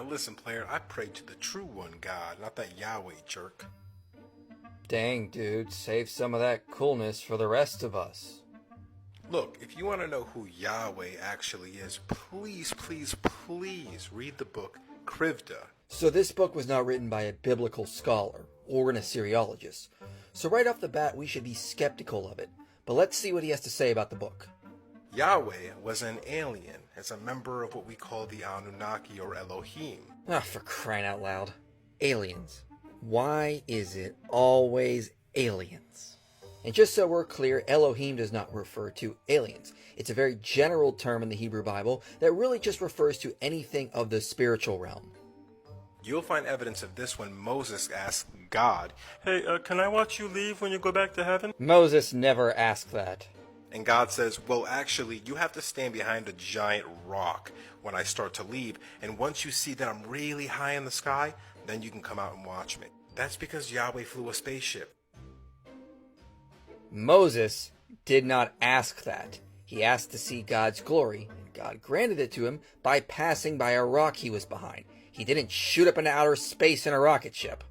Listen, player, I pray to the true one God, not that Yahweh jerk. Dang, dude, save some of that coolness for the rest of us. Look, if you want to know who Yahweh actually is, please, please, please read the book Krivda. So this book was not written by a biblical scholar or an Assyriologist. So right off the bat, we should be skeptical of it. But let's see what he has to say about the book. Yahweh was an alien as a member of what we call the Anunnaki or Elohim. Ah, for crying out loud. Aliens. Why is it always aliens? And just so we're clear, Elohim does not refer to aliens. It's a very general term in the Hebrew Bible that really just refers to anything of the spiritual realm. You'll find evidence of this when Moses asked God, "Hey, can I watch you leave when you go back to heaven?" Moses never asked that. And God says, "Well, actually, you have to stand behind a giant rock when I start to leave, and once you see that I'm really high in the sky, then you can come out and watch me." That's because Yahweh flew a spaceship. Moses did not ask that. He asked to see God's glory, and God granted it to him by passing by a rock he was behind. He didn't shoot up into outer space in a rocket ship.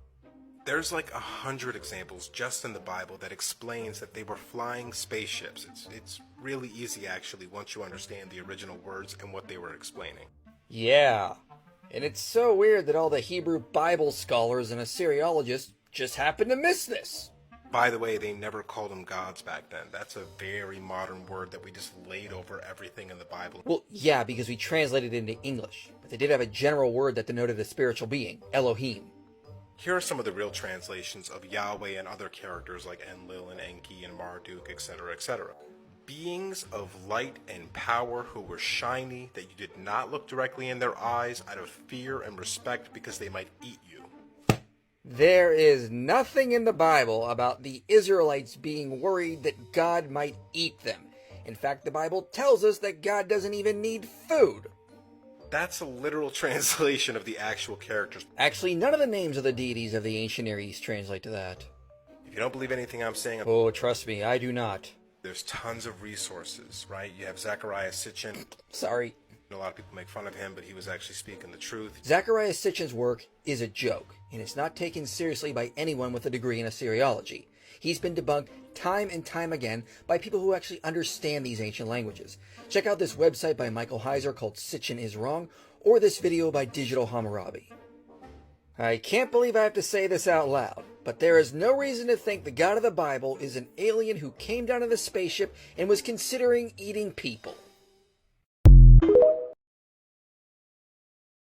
There's like 100 examples just in the Bible that explains that they were flying spaceships. It's really easy, actually, once you understand the original words and what they were explaining. Yeah, and it's so weird that all the Hebrew Bible scholars and Assyriologists just happen to miss this. By the way, they never called them gods back then. That's a very modern word that we just laid over everything in the Bible. Well, yeah, because we translated it into English. But they did have a general word that denoted a spiritual being, Elohim. Here are some of the real translations of Yahweh and other characters like Enlil and Enki and Marduk, etc., etc. Beings of light and power who were shiny, that you did not look directly in their eyes out of fear and respect because they might eat you. There is nothing in the Bible about the Israelites being worried that God might eat them. In fact, the Bible tells us that God doesn't even need food. That's a literal translation of the actual characters. Actually, none of the names of the deities of the ancient Near East translate to that. If you don't believe anything I'm saying, Oh, trust me, I do not. there's tons of resources, right? You have Zechariah Sitchin. Sorry. A lot of people make fun of him, but he was actually speaking the truth. Zechariah Sitchin's work is a joke, and it's not taken seriously by anyone with a degree in Assyriology. He's been debunked time and time again by people who actually understand these ancient languages. Check out this website by Michael Heiser called Sitchin is Wrong, or this video by Digital Hammurabi. I can't believe I have to say this out loud, but there is no reason to think the God of the Bible is an alien who came down in a spaceship and was considering eating people.